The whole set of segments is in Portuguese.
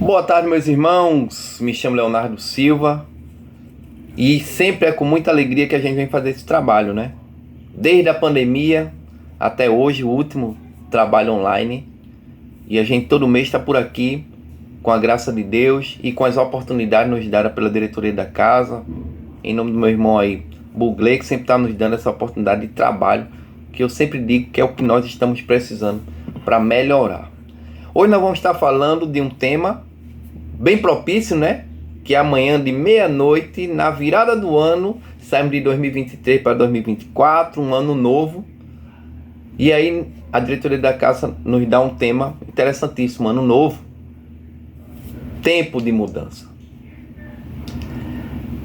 Boa tarde, meus irmãos. Me chamo Leonardo Silva e sempre é com muita alegria que a gente vem fazer esse trabalho, né? Desde a pandemia até hoje, o último trabalho online, e a gente todo mês está por aqui com a graça de Deus e com as oportunidades nos dadas pela diretoria da casa, em nome do meu irmão aí, Bugley, que sempre está nos dando essa oportunidade de trabalho, que eu sempre digo que é o que nós estamos precisando para melhorar. Hoje nós vamos estar falando de um tema bem propício, né? Que é amanhã de meia-noite, na virada do ano, saímos de 2023 para 2024, um ano novo. E aí a diretoria da casa nos dá um tema interessantíssimo, ano novo, tempo de mudança.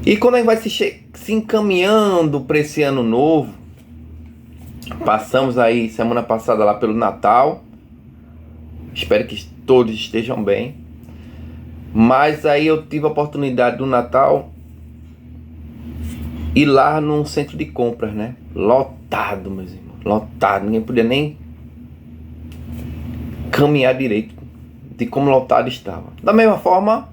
E quando a gente vai se encaminhando para esse ano novo, passamos aí semana passada lá pelo Natal, espero que todos estejam bem. Mas aí eu tive a oportunidade do Natal ir lá num centro de compras, né? Lotado, meus irmãos, lotado. Ninguém podia nem caminhar direito de como lotado estava. Da mesma forma,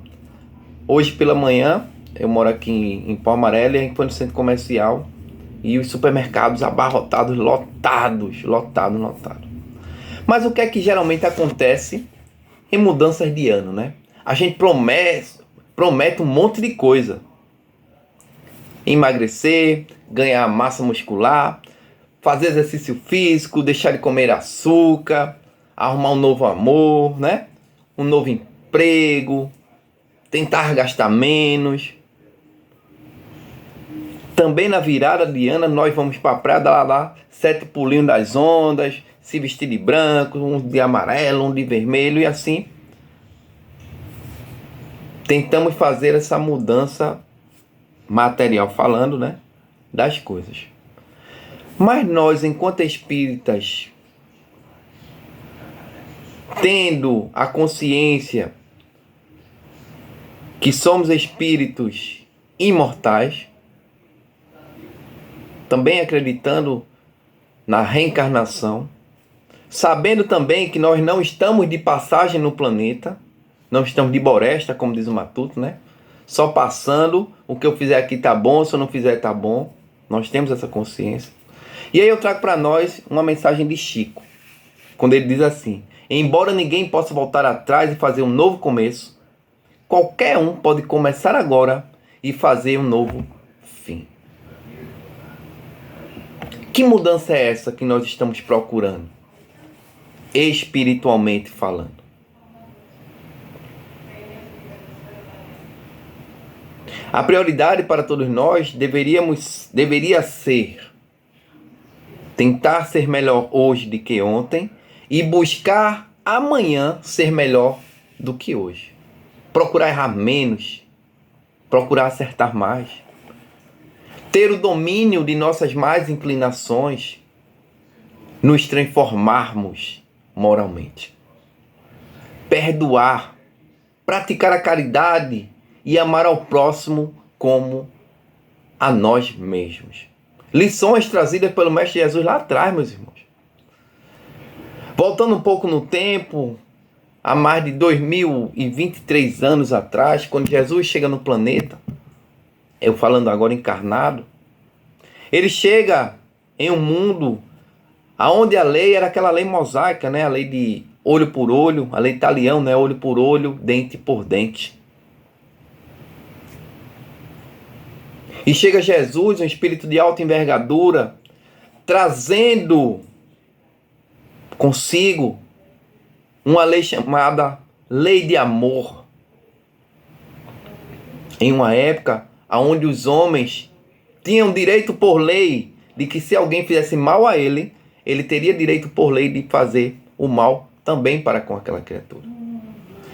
hoje pela manhã, eu moro aqui em Pau Amarelo, e a gente foi no centro comercial e os supermercados abarrotados, lotados. Mas o que é que geralmente acontece em mudanças de ano, né? A gente promete um monte de coisa. Emagrecer, ganhar massa muscular, fazer exercício físico, deixar de comer açúcar, arrumar um novo amor, né? Um novo emprego, tentar gastar menos. Também na virada de ano nós vamos para a praia, dar lá 7 pulinhos das ondas, se vestir de branco, um de amarelo, um de vermelho e assim. Tentamos fazer essa mudança material falando, né, das coisas. Mas nós, enquanto espíritas, tendo a consciência que somos espíritos imortais, também acreditando na reencarnação, sabendo também que nós não estamos de passagem no planeta, não estamos de boresta, como diz o Matuto, né? Só passando, o que eu fizer aqui tá bom, se eu não fizer tá bom. Nós temos essa consciência. E aí eu trago para nós uma mensagem de Chico, quando ele diz assim: embora ninguém possa voltar atrás e fazer um novo começo, qualquer um pode começar agora e fazer um novo fim. Que mudança é essa que nós estamos procurando, espiritualmente falando? A prioridade para todos nós deveria ser tentar ser melhor hoje do que ontem e buscar amanhã ser melhor do que hoje. Procurar errar menos, procurar acertar mais. Ter o domínio de nossas más inclinações, nos transformarmos moralmente. Perdoar, praticar a caridade e amar ao próximo como a nós mesmos. Lições trazidas pelo Mestre Jesus lá atrás, meus irmãos. Voltando um pouco no tempo, há mais de 2023 anos atrás, quando Jesus chega no planeta, eu falando agora encarnado, ele chega em um mundo onde a lei era aquela lei mosaica, né? A lei de olho por olho, a lei italiana, né? Olho por olho, dente por dente. E chega Jesus, um espírito de alta envergadura, trazendo consigo uma lei chamada lei de amor. Em uma época onde os homens tinham direito por lei de que se alguém fizesse mal a ele, ele teria direito por lei de fazer o mal também para com aquela criatura.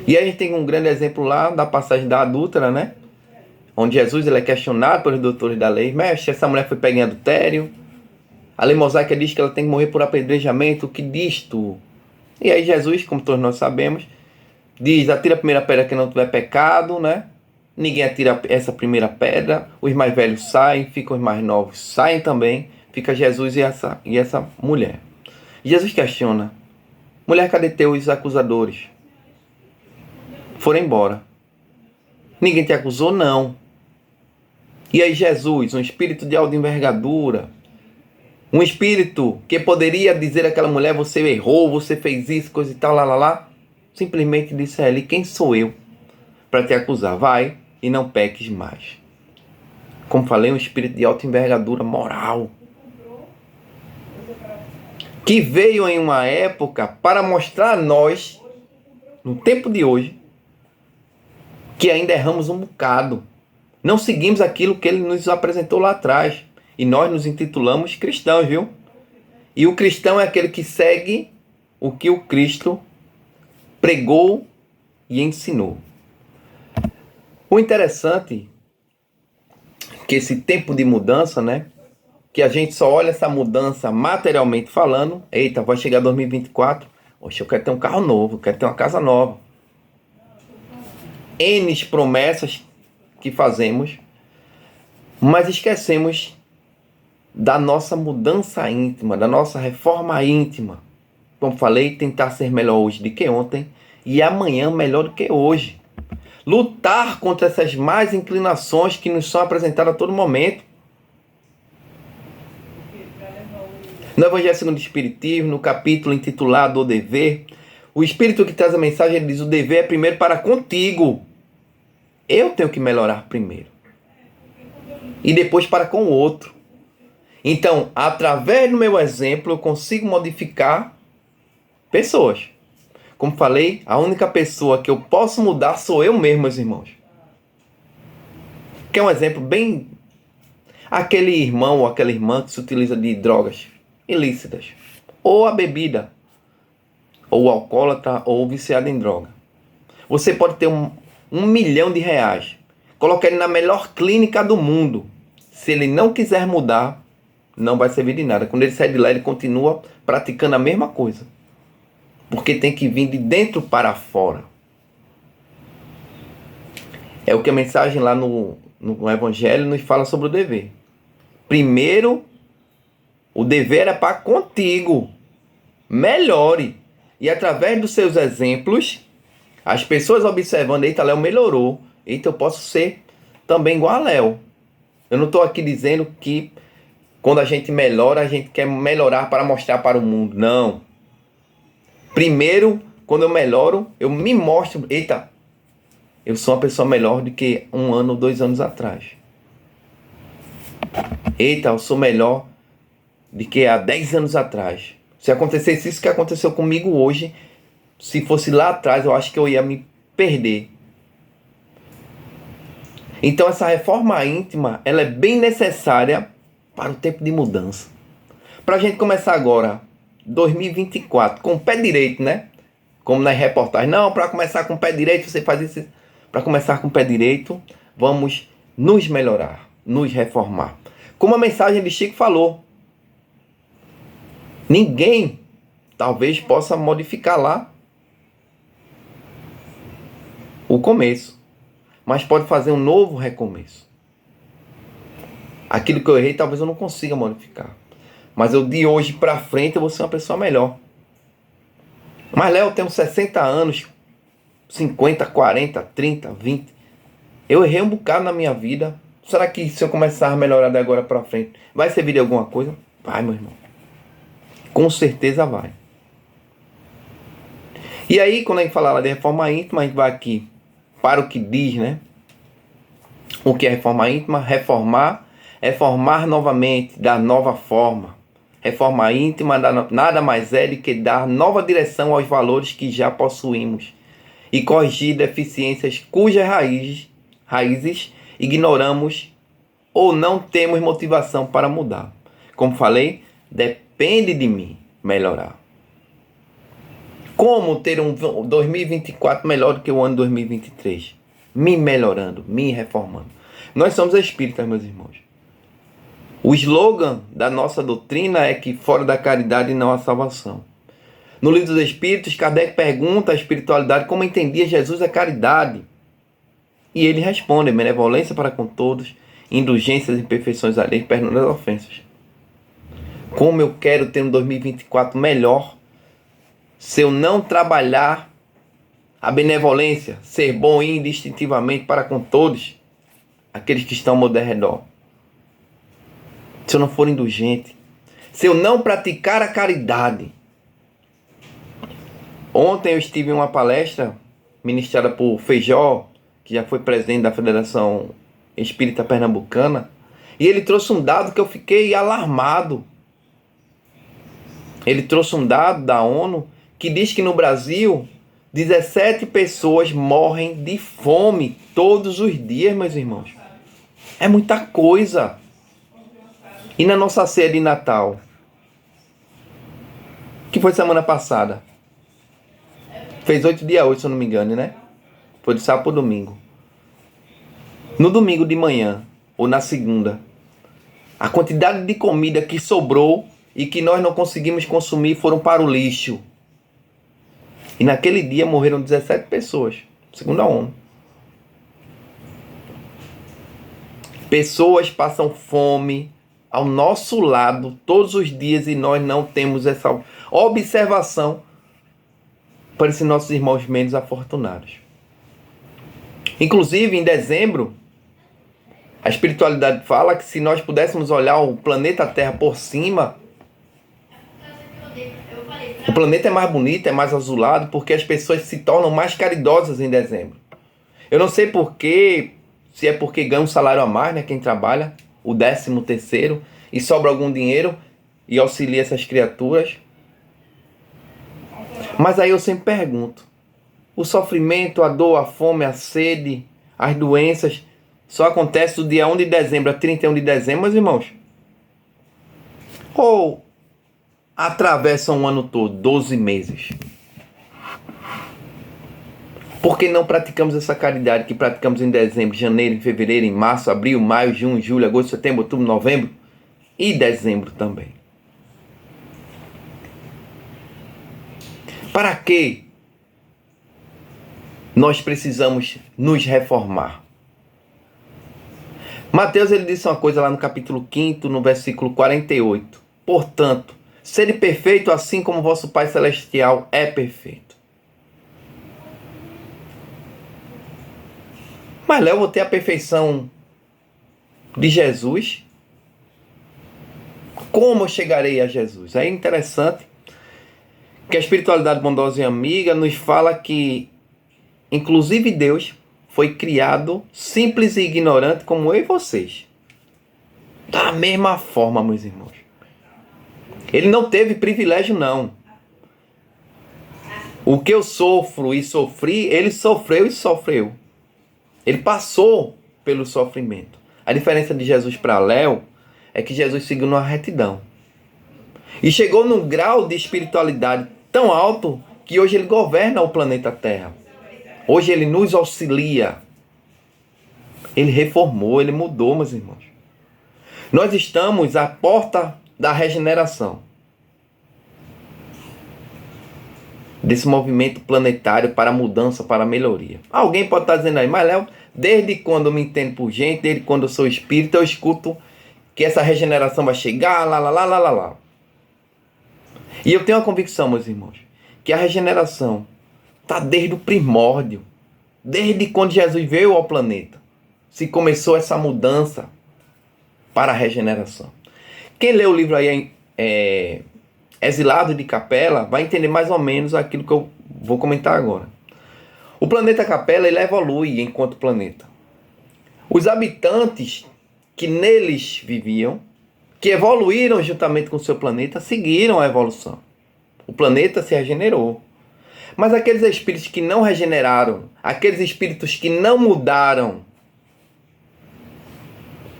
E aí a gente tem um grande exemplo lá da passagem da adúltera, né? Onde Jesus ele é questionado pelos doutores da lei. Mestre, essa mulher foi pega em adultério. A lei mosaica diz que ela tem que morrer por apedrejamento. O que diz tu? E aí Jesus, como todos nós sabemos, diz: atira a primeira pedra que não tiver pecado, né? Ninguém atira essa primeira pedra. Os mais velhos saem, ficam os mais novos saem também. Fica Jesus e essa mulher. Jesus questiona: mulher, cadê teus acusadores? foram embora. Ninguém te acusou, não. E aí Jesus, um espírito de alta envergadura, um espírito que poderia dizer àquela mulher, você errou, você fez isso, coisa e tal, lá, simplesmente disse a ele, quem sou eu para te acusar? Vai e não peques mais. Como falei, um espírito de alta envergadura moral, que veio em uma época para mostrar a nós, no tempo de hoje, que ainda erramos um bocado. Não seguimos aquilo que ele nos apresentou lá atrás. E nós nos intitulamos cristãos, viu? E o cristão é aquele que segue o que o Cristo pregou e ensinou. O interessante é que esse tempo de mudança, né? Que a gente só olha essa mudança materialmente falando. Eita, vai chegar 2024. Oxe, eu quero ter um carro novo, eu quero ter uma casa nova. N promessas que fazemos, mas esquecemos da nossa mudança íntima, da nossa reforma íntima. Como falei, tentar ser melhor hoje do que ontem e amanhã melhor do que hoje. Lutar contra essas más inclinações que nos são apresentadas a todo momento. No Evangelho segundo o Espiritismo, no capítulo intitulado O Dever, o Espírito que traz a mensagem, ele diz, o dever é primeiro para contigo. Eu tenho que melhorar primeiro. E depois para com o outro. Então, através do meu exemplo, eu consigo modificar pessoas. Como falei, a única pessoa que eu posso mudar sou eu mesmo, meus irmãos. Que é um exemplo bem... Aquele irmão ou aquela irmã que se utiliza de drogas ilícitas. Ou a bebida. Ou alcoólatra, ou viciado em droga. Você pode ter um milhão de reais. Colocar ele na melhor clínica do mundo. Se ele não quiser mudar, não vai servir de nada. Quando ele sai de lá, ele continua praticando a mesma coisa. Porque tem que vir de dentro para fora. É o que a mensagem lá no Evangelho nos fala sobre o dever. Primeiro, o dever é para contigo. Melhore. E através dos seus exemplos, as pessoas observando, eita, Léo melhorou. Eita, eu posso ser também igual a Léo. Eu não estou aqui dizendo que quando a gente melhora, a gente quer melhorar para mostrar para o mundo. Não. Primeiro, quando eu melhoro, eu me mostro. Eita, eu sou uma pessoa melhor do que 1 ano ou 2 anos atrás. Eita, eu sou melhor do que há 10 anos atrás. Se acontecesse isso que aconteceu comigo hoje, se fosse lá atrás, eu acho que eu ia me perder. Então essa reforma íntima, ela é bem necessária para o tempo de mudança. Para a gente começar agora, 2024, com o pé direito, né? Como nas reportagens. Não, para começar com o pé direito, você faz isso. Para começar com o pé direito, vamos nos melhorar, nos reformar. Como a mensagem de Chico falou, ninguém talvez possa modificar lá o começo, mas pode fazer um novo recomeço. Aquilo que eu errei talvez eu não consiga modificar, mas eu de hoje para frente eu vou ser uma pessoa melhor. Mas Léo, eu tenho 60 anos, 50, 40, 30, 20. Eu errei um bocado na minha vida. Será que se eu começar a melhorar de agora para frente, vai servir de alguma coisa? Vai, meu irmão. Com certeza vai. E aí, quando a gente fala lá de reforma íntima, a gente vai aqui para o que diz, né? O que é reforma íntima? Reformar é formar novamente, dar nova forma. Reforma íntima nada mais é do que dar nova direção aos valores que já possuímos e corrigir deficiências cujas raízes ignoramos ou não temos motivação para mudar. Como falei, depende de mim melhorar. Como ter um 2024 melhor do que o ano 2023? Me melhorando, me reformando. Nós somos espíritas, meus irmãos. O slogan da nossa doutrina é que fora da caridade não há salvação. No Livro dos Espíritos, Kardec pergunta à espiritualidade como entendia Jesus a caridade. E ele responde, benevolência para com todos, indulgências e imperfeições alheias, perdão das ofensas. Como eu quero ter um 2024 melhor, se eu não trabalhar a benevolência, ser bom indistintivamente para com todos aqueles que estão ao meu derredor. Se eu não for indulgente, se eu não praticar a caridade. Ontem eu estive em uma palestra ministrada por Feijó, que já foi presidente da Federação Espírita Pernambucana, e ele trouxe um dado que eu fiquei alarmado. Ele trouxe um dado da ONU que diz que no Brasil 17 pessoas morrem de fome todos os dias, meus irmãos. É muita coisa. E na nossa ceia de Natal, que foi semana passada, fez 8 dias hoje, se eu não me engano, né? Foi de sábado para domingo. No domingo de manhã, ou na segunda, a quantidade de comida que sobrou e que nós não conseguimos consumir foram para o lixo. E naquele dia morreram 17 pessoas, segundo a ONU. Pessoas passam fome ao nosso lado todos os dias e nós não temos essa observação para esses nossos irmãos menos afortunados. Inclusive, em dezembro, a espiritualidade fala que se nós pudéssemos olhar o planeta Terra por cima, o planeta é mais bonito, é mais azulado, porque as pessoas se tornam mais caridosas em dezembro. Eu não sei porquê, se é porque ganha um salário a mais, né, quem trabalha, o 13º, e sobra algum dinheiro e auxilia essas criaturas. Mas aí eu sempre pergunto, o sofrimento, a dor, a fome, a sede, as doenças, só acontece do dia 1 de dezembro a 31 de dezembro, meus irmãos? Ou atravessam um ano todo, 12 meses? Por que não praticamos essa caridade que praticamos em dezembro, janeiro, em fevereiro, em março, abril, maio, junho, julho, agosto, setembro, outubro, novembro e dezembro também? Para que nós precisamos nos reformar? Mateus, ele disse uma coisa lá no capítulo 5, no versículo 48. Portanto, sede perfeito assim como vosso Pai Celestial é perfeito. Mas Léo, eu vou ter a perfeição de Jesus? Como eu chegarei a Jesus? É interessante que a espiritualidade bondosa e amiga nos fala que, inclusive, Deus foi criado simples e ignorante como eu e vocês. Da mesma forma, meus irmãos. Ele não teve privilégio, não. O que eu sofro e sofri, ele sofreu e sofreu. Ele passou pelo sofrimento. A diferença de Jesus para Léo é que Jesus seguiu numa retidão. E chegou num grau de espiritualidade tão alto que hoje ele governa o planeta Terra. Hoje ele nos auxilia. Ele reformou, ele mudou, meus irmãos. Nós estamos à porta da regeneração. Desse movimento planetário para a mudança, para a melhoria. Alguém pode estar dizendo aí, mas Léo, desde quando eu me entendo por gente, desde quando eu sou espírita, eu escuto que essa regeneração vai chegar, lá. E eu tenho a convicção, meus irmãos, que a regeneração está desde o primórdio, desde quando Jesus veio ao planeta, se começou essa mudança para a regeneração. Quem lê o livro aí, Exilado de Capela, vai entender mais ou menos aquilo que eu vou comentar agora. O planeta Capela, ele evolui enquanto planeta. Os habitantes que neles viviam, que evoluíram juntamente com o seu planeta, seguiram a evolução. O planeta se regenerou. Mas aqueles espíritos que não regeneraram, aqueles espíritos que não mudaram,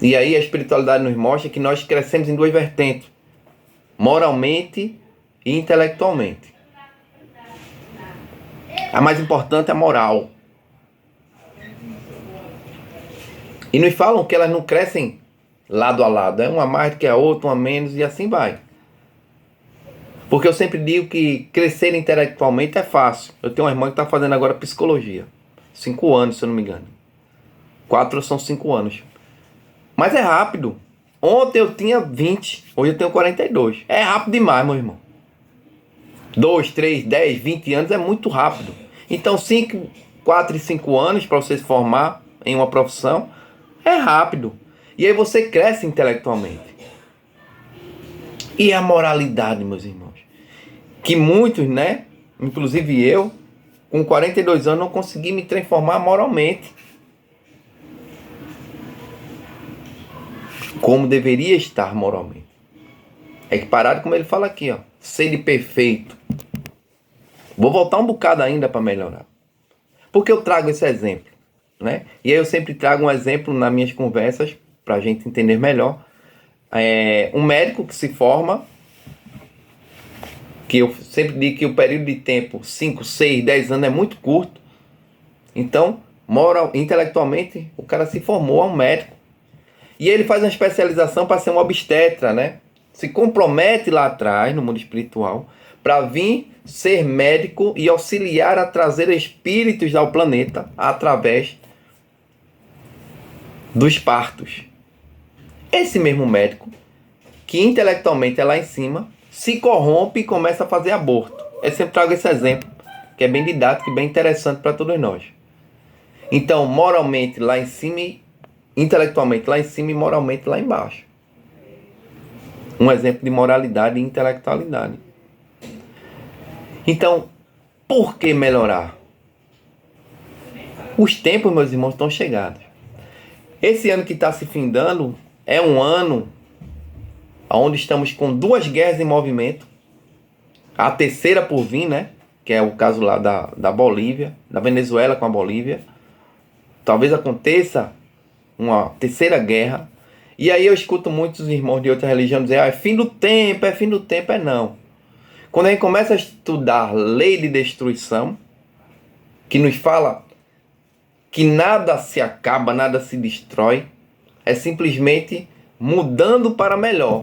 e aí a espiritualidade nos mostra que nós crescemos em duas vertentes, moralmente e intelectualmente. A mais importante é a moral. E nos falam que elas não crescem lado a lado, uma mais do que a outra, uma menos, e assim vai. Porque eu sempre digo que crescer intelectualmente é fácil. Eu tenho uma irmã que está fazendo agora psicologia. 5 anos, se eu não me engano. 4 são 5 anos. Mas é rápido. Ontem eu tinha 20, hoje eu tenho 42. É rápido demais, meu irmão. 2, 3, 10, 20 anos é muito rápido. Então 4 e 5 anos para você se formar em uma profissão é rápido. E aí você cresce intelectualmente. E a moralidade, meus irmãos? Que muitos, né? Inclusive eu, com 42 anos, não consegui me transformar moralmente como deveria estar moralmente. É que parado, como ele fala aqui, ó, sede perfeito. Vou voltar um bocado ainda para melhorar. Por que eu trago esse exemplo? Né? E aí eu sempre trago um exemplo nas minhas conversas, para a gente entender melhor. Um médico que se forma, que eu sempre digo que o período de tempo, 5, 6, 10 anos, é muito curto. Então, intelectualmente, o cara se formou, é um médico. E ele faz uma especialização para ser um obstetra, né? Se compromete lá atrás, no mundo espiritual, para vir ser médico e auxiliar a trazer espíritos ao planeta através dos partos. Esse mesmo médico, que intelectualmente é lá em cima, se corrompe e começa a fazer aborto. Eu sempre trago esse exemplo, que é bem didático e bem interessante para todos nós. Então, moralmente lá em cima, intelectualmente lá em cima e moralmente lá embaixo. Um exemplo de moralidade e intelectualidade. Então, por que melhorar? Os tempos, meus irmãos, estão chegados. Esse ano que está se findando é um ano onde estamos com 2 guerras em movimento. A terceira por vir, né? Que é o caso lá da Bolívia, da Venezuela com a Bolívia. Talvez aconteça uma terceira guerra. E aí eu escuto muitos irmãos de outra religião dizer, é fim do tempo, é fim do tempo. É não. Quando a gente começa a estudar lei de destruição, que nos fala que nada se acaba, nada se destrói, é simplesmente mudando para melhor.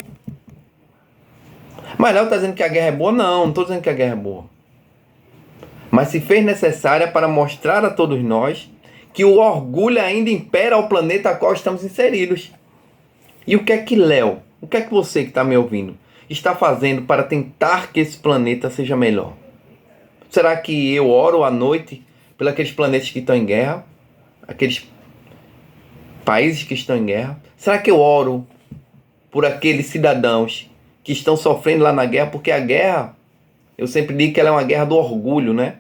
Mas Léo está dizendo que a guerra é boa? Não estou dizendo que a guerra é boa. Mas se fez necessária para mostrar a todos nós que o orgulho ainda impera ao planeta a qual estamos inseridos. E o que é que Léo, o que é que você que está me ouvindo, está fazendo para tentar que esse planeta seja melhor? Será que eu oro à noite pelos aqueles planetas que estão em guerra? Aqueles países que estão em guerra? Será que eu oro por aqueles cidadãos que estão sofrendo lá na guerra? Porque a guerra, eu sempre digo que ela é uma guerra do orgulho, né?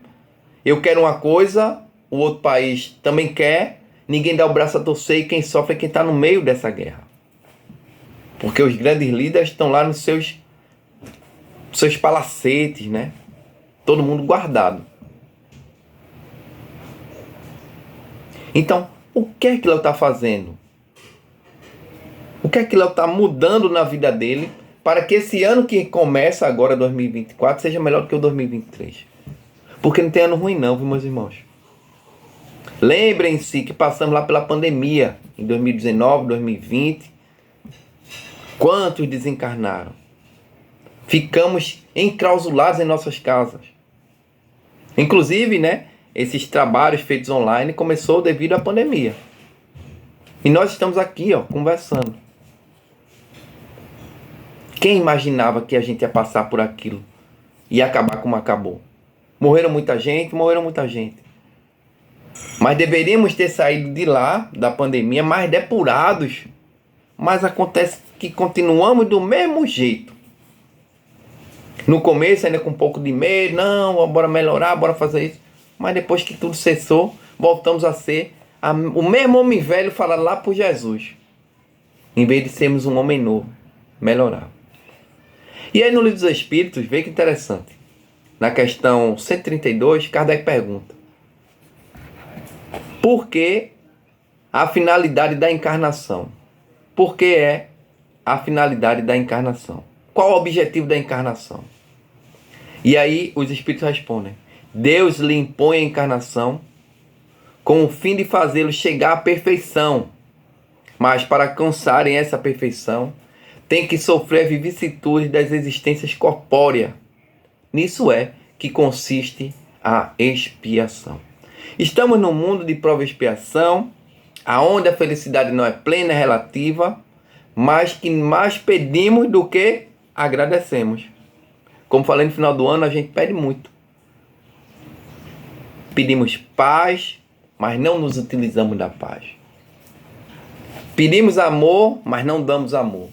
Eu quero uma coisa, o outro país também quer, ninguém dá o braço a torcer e quem sofre é quem está no meio dessa guerra. Porque os grandes líderes estão lá nos seus palacetes, né? Todo mundo guardado. Então, o que é que Léo está fazendo? O que é que Léo está mudando na vida dele para que esse ano que começa agora, 2024, seja melhor do que o 2023? Porque não tem ano ruim não, viu, meus irmãos? Lembrem-se que passamos lá pela pandemia, em 2019, 2020. Quantos desencarnaram? Ficamos enclausulados em nossas casas. Inclusive, né, esses trabalhos feitos online começou devido à pandemia. E nós estamos aqui, ó, conversando. Quem imaginava que a gente ia passar por aquilo e acabar como acabou? Morreram muita gente. Mas deveríamos ter saído de lá, da pandemia, mais depurados. Mas acontece que continuamos do mesmo jeito. No começo ainda com um pouco de medo, não, bora melhorar, bora fazer isso. Mas depois que tudo cessou, voltamos a ser o mesmo homem velho falado lá por Jesus. Em vez de sermos um homem novo, melhorar. E aí no Livro dos Espíritos, vê que interessante. Na questão 132, Kardec pergunta: por que a finalidade da encarnação? Por que é a finalidade da encarnação? Qual o objetivo da encarnação? E aí os Espíritos respondem: Deus lhe impõe a encarnação com o fim de fazê-lo chegar à perfeição. Mas para alcançarem essa perfeição, tem que sofrer a vicissitude das existências corpóreas. Nisso é que consiste a expiação. Estamos num mundo de prova e expiação, aonde a felicidade não é plena, é relativa, mas que mais pedimos do que agradecemos. Como falei no final do ano, a gente pede muito. Pedimos paz, mas não nos utilizamos da paz. Pedimos amor, mas não damos amor.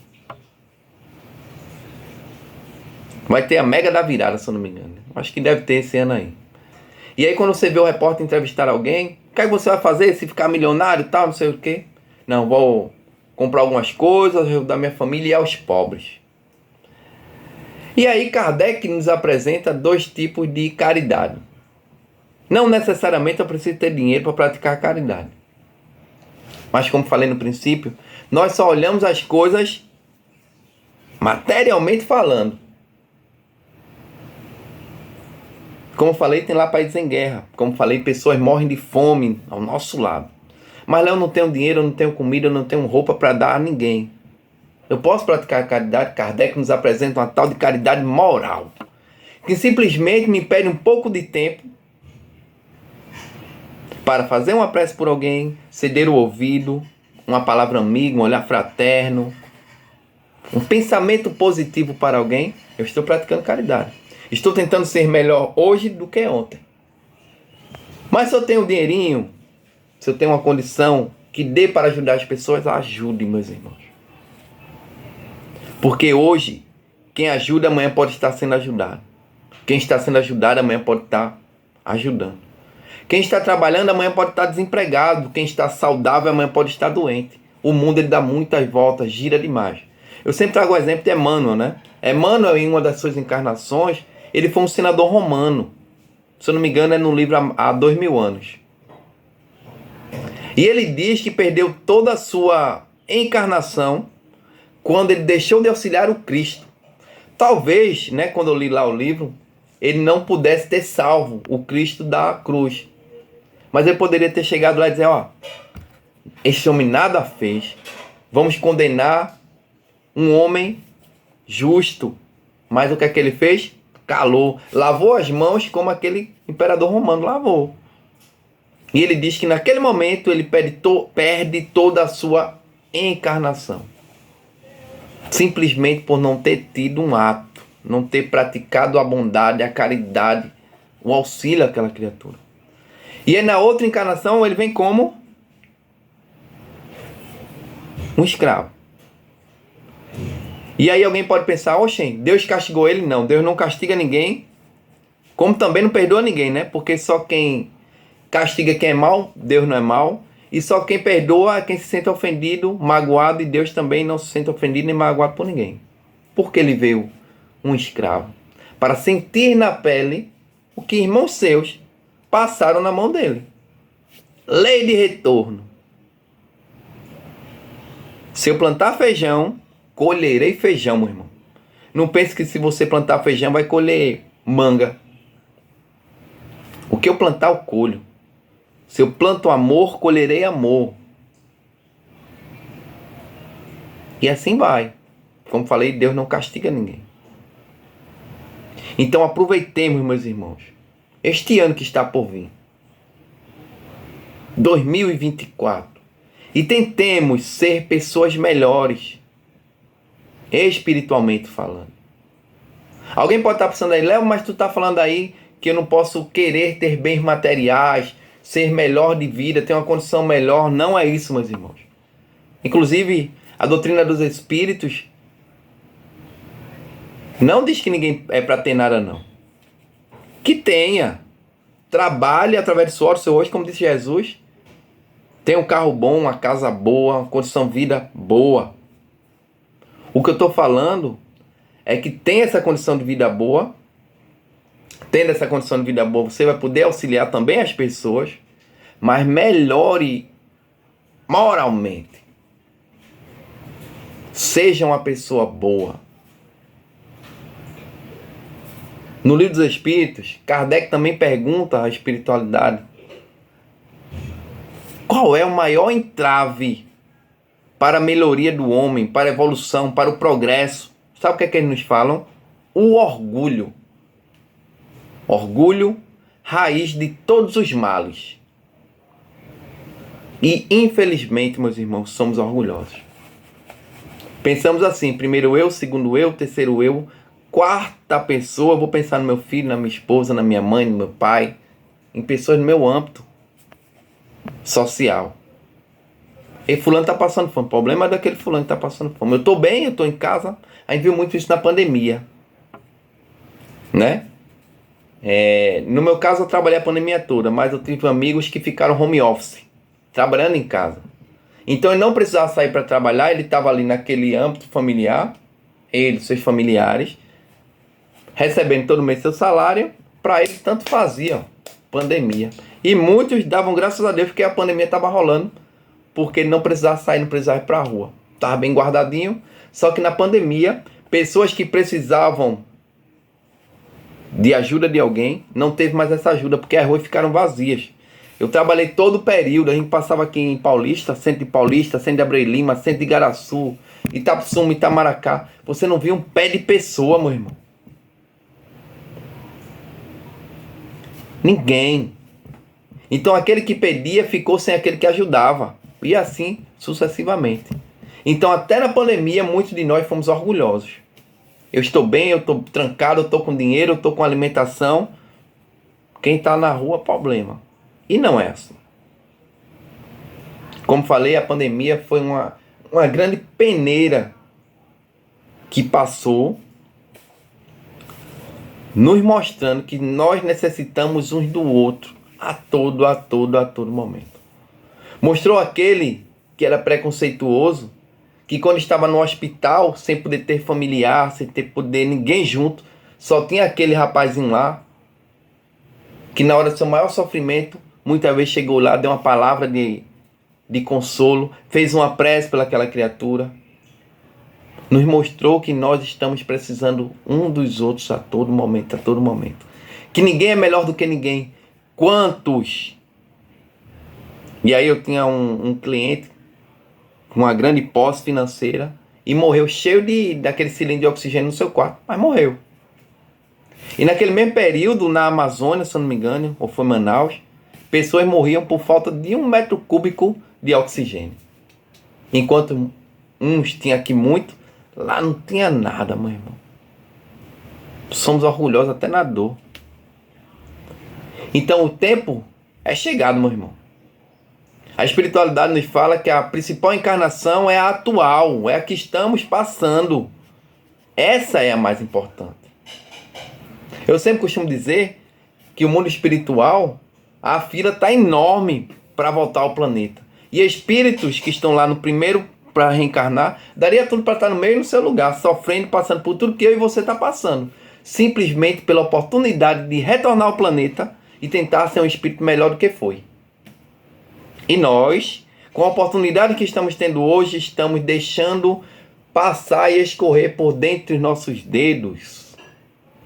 Vai ter a mega da virada, se eu não me engano. Acho que deve ter esse ano aí. E aí quando você vê o repórter entrevistar alguém, o que é que você vai fazer se ficar milionário e tal, não sei o quê? Não, vou comprar algumas coisas, ajudar minha família e aos pobres. E aí Kardec nos apresenta 2 tipos de caridade. Não necessariamente eu preciso ter dinheiro para praticar a caridade. Mas como falei no princípio, nós só olhamos as coisas materialmente falando. Como falei, tem lá países em guerra. Como falei, pessoas morrem de fome ao nosso lado. Mas lá eu não tenho dinheiro, eu não tenho comida, eu não tenho roupa para dar a ninguém. Eu posso praticar a caridade? Kardec nos apresenta uma tal de caridade moral, que simplesmente me pede um pouco de tempo para fazer uma prece por alguém, ceder o ouvido, uma palavra amiga, um olhar fraterno, um pensamento positivo para alguém. Eu estou praticando caridade. Estou tentando ser melhor hoje do que ontem. Mas se eu tenho um dinheirinho, se eu tenho uma condição que dê para ajudar as pessoas, ajude, meus irmãos. Porque hoje, quem ajuda amanhã pode estar sendo ajudado. Quem está sendo ajudado amanhã pode estar ajudando. Quem está trabalhando amanhã pode estar desempregado. Quem está saudável amanhã pode estar doente. O mundo ele dá muitas voltas, gira demais. Eu sempre trago o exemplo de Emmanuel, né? Emmanuel, em uma das suas encarnações, ele foi um senador romano. Se eu não me engano, é no livro há 2000 anos. E ele diz que perdeu toda a sua encarnação quando ele deixou de auxiliar o Cristo. Talvez, né, quando eu li lá o livro, ele não pudesse ter salvo o Cristo da cruz. Mas ele poderia ter chegado lá e dizer, ó, este homem nada fez. Vamos condenar um homem justo. Mas o que é que ele fez? Calou. Lavou as mãos como aquele imperador romano lavou. E ele diz que naquele momento ele perde toda a sua encarnação. Simplesmente por não ter tido um ato, não ter praticado a bondade, a caridade, o auxílio àquela criatura. E aí na outra encarnação ele vem como um escravo. E aí alguém pode pensar, oxe, Deus castigou ele? Não, Deus não castiga ninguém, como também não perdoa ninguém, né? Porque só quem castiga quem é mau, Deus não é mau. E só quem perdoa é quem se sente ofendido, magoado, e Deus também não se sente ofendido nem magoado por ninguém. Porque ele veio um escravo para sentir na pele o que irmãos seus passaram na mão dele. Lei de retorno. Se eu plantar feijão, colherei feijão, meu irmão. Não pense que se você plantar feijão vai colher manga. O que eu plantar eu colho. Se eu planto amor, colherei amor. E assim vai. Como falei, Deus não castiga ninguém. Então aproveitemos, meus irmãos, este ano que está por vir, 2024, e tentemos ser pessoas melhores, espiritualmente falando. Alguém pode estar pensando aí, Léo, mas tu está falando aí que eu não posso querer ter bens materiais, ser melhor de vida, ter uma condição melhor. Não é isso, meus irmãos. Inclusive, a doutrina dos espíritos não diz que ninguém é para ter nada, não. Que tenha. Trabalhe através do suor do seu rosto, como disse Jesus. Tenha um carro bom, uma casa boa, uma condição de vida boa. O que eu estou falando é que tem essa condição de vida boa. Tendo essa condição de vida boa, você vai poder auxiliar também as pessoas, mas melhore moralmente. Seja uma pessoa boa. No Livro dos Espíritos, Kardec também pergunta à espiritualidade: qual é o maior entrave para a melhoria do homem, para a evolução, para o progresso? Sabe o que é que eles nos falam? O orgulho. Orgulho, raiz de todos os males. E, infelizmente, meus irmãos, somos orgulhosos. Pensamos assim, primeiro eu, segundo eu, terceiro eu, quarta pessoa, vou pensar no meu filho, na minha esposa, na minha mãe, no meu pai. em pessoas no meu âmbito social. E fulano tá passando fome. O problema é daquele fulano que tá passando fome. Eu tô bem, eu tô em casa. A gente viu muito isso na pandemia, né? No meu caso, eu trabalhei a pandemia toda, mas eu tive amigos que ficaram home office, trabalhando em casa. Então ele não precisava sair para trabalhar, ele estava ali naquele âmbito familiar, ele, seus familiares, recebendo todo mês seu salário. Para ele tanto fazia pandemia. E muitos davam graças a Deus porque a pandemia estava rolando, porque ele não precisava sair, não precisava ir para a rua. Estava bem guardadinho. Só que na pandemia, pessoas que precisavam de ajuda de alguém, não teve mais essa ajuda, porque as ruas ficaram vazias. Eu trabalhei todo o período, a gente passava aqui em Paulista, centro de Paulista, centro de Abreu Lima, centro de Igaraçu, Itapsuma, Itamaracá. Você não via um pé de pessoa, meu irmão. Ninguém. Então aquele que pedia ficou sem aquele que ajudava. E assim sucessivamente. Então até na pandemia, muitos de nós fomos orgulhosos. Eu estou bem, eu estou trancado, eu estou com dinheiro, eu estou com alimentação. Quem está na rua, problema. E não é assim. Como falei, a pandemia foi uma grande peneira que passou, nos mostrando que nós necessitamos uns do outro a todo momento. Mostrou aquele que era preconceituoso, que quando estava no hospital, sem poder ter familiar, sem ter poder ninguém junto, só tinha aquele rapazinho lá, que na hora do seu maior sofrimento, muitas vezes chegou lá, deu uma palavra de consolo, fez uma prece pelaquela criatura, nos mostrou que nós estamos precisando um dos outros a todo momento, que ninguém é melhor do que ninguém. Quantos? E aí eu tinha um cliente com uma grande posse financeira e morreu cheio daquele cilindro de oxigênio no seu quarto, mas morreu. E naquele mesmo período, na Amazônia, se eu não me engano, ou foi Manaus, pessoas morriam por falta de 1 metro cúbico de oxigênio. Enquanto uns tinham aqui muito, lá não tinha nada, meu irmão. Somos orgulhosos até na dor. Então o tempo é chegado, meu irmão. A espiritualidade nos fala que a principal encarnação é a atual, é a que estamos passando. Essa é a mais importante. Eu sempre costumo dizer que o mundo espiritual, a fila está enorme para voltar ao planeta. E espíritos que estão lá no primeiro para reencarnar, daria tudo para estar no meio no seu lugar, sofrendo, passando por tudo que eu e você está passando. Simplesmente pela oportunidade de retornar ao planeta e tentar ser um espírito melhor do que foi. E nós, com a oportunidade que estamos tendo hoje, estamos deixando passar e escorrer por dentro dos nossos dedos.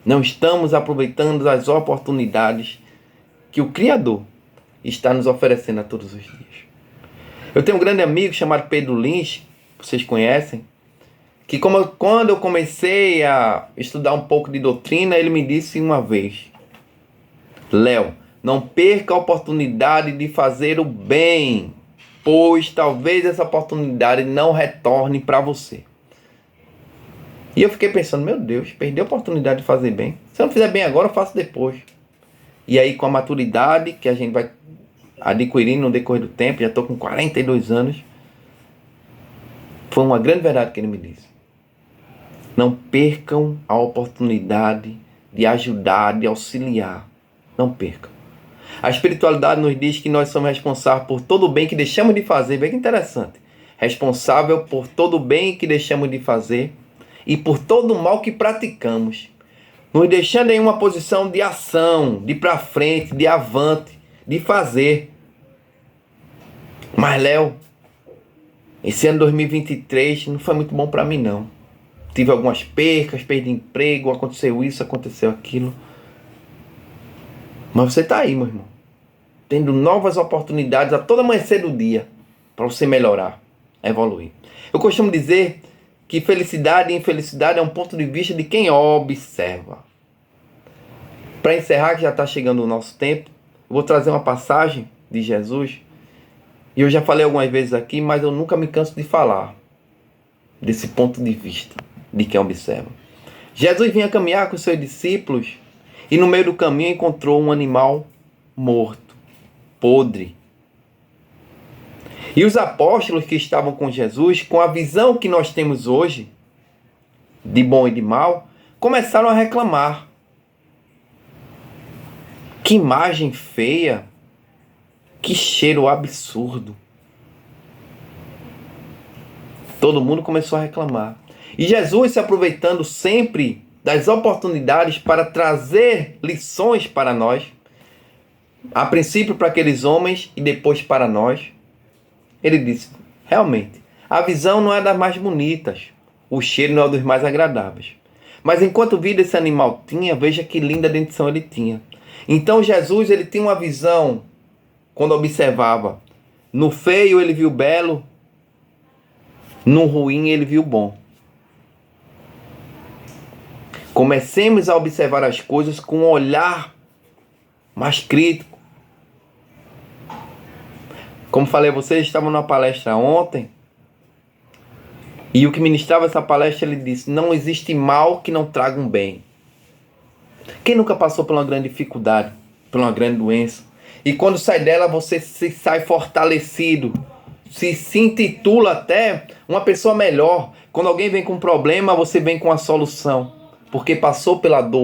Não estamos aproveitando as oportunidades que o Criador está nos oferecendo a todos os dias. Eu tenho um grande amigo chamado Pedro Lins, vocês conhecem, que quando eu comecei a estudar um pouco de doutrina, ele me disse uma vez: Léo, não perca a oportunidade de fazer o bem, pois talvez essa oportunidade não retorne para você. E eu fiquei pensando, meu Deus, perdi a oportunidade de fazer bem. Se eu não fizer bem agora, eu faço depois. E aí, com a maturidade que a gente vai adquirindo no decorrer do tempo, já estou com 42 anos, foi uma grande verdade que ele me disse. Não percam a oportunidade de ajudar, de auxiliar. Não percam. A espiritualidade nos diz que nós somos responsáveis por todo o bem que deixamos de fazer. Bem que interessante. Responsável por todo o bem que deixamos de fazer e por todo o mal que praticamos. Nos deixando em uma posição de ação, de ir para frente, de avante, de fazer. Mas, Léo, esse ano 2023 não foi muito bom para mim, não. Tive algumas percas, perdi emprego, aconteceu isso, aconteceu aquilo. Mas você está aí, meu irmão, tendo novas oportunidades a todo amanhecer do dia para você melhorar, evoluir. Eu costumo dizer que felicidade e infelicidade é um ponto de vista de quem observa. Para encerrar, que já está chegando o nosso tempo, eu vou trazer uma passagem de Jesus. E eu já falei algumas vezes aqui, mas eu nunca me canso de falar desse ponto de vista de quem observa. Jesus vinha caminhar com seus discípulos e no meio do caminho encontrou um animal morto, podre. E os apóstolos que estavam com Jesus, com a visão que nós temos hoje, de bom e de mal, começaram a reclamar. Que imagem feia, que cheiro absurdo. Todo mundo começou a reclamar. E Jesus se aproveitando sempre das oportunidades para trazer lições para nós, a princípio para aqueles homens e depois para nós. Ele disse, realmente, a visão não é das mais bonitas, o cheiro não é dos mais agradáveis. Mas enquanto vida esse animal tinha, veja que linda dentição ele tinha. Então Jesus, ele tinha uma visão, quando observava, no feio ele viu belo, no ruim ele viu bom. Comecemos a observar as coisas com um olhar mais crítico. Como falei a vocês, estavam numa palestra ontem, e o que ministrava essa palestra, ele disse, não existe mal que não traga um bem. Quem nunca passou por uma grande dificuldade, por uma grande doença, e quando sai dela você se sai fortalecido, se intitula até uma pessoa melhor. Quando alguém vem com um problema, você vem com a solução, porque passou pela dor.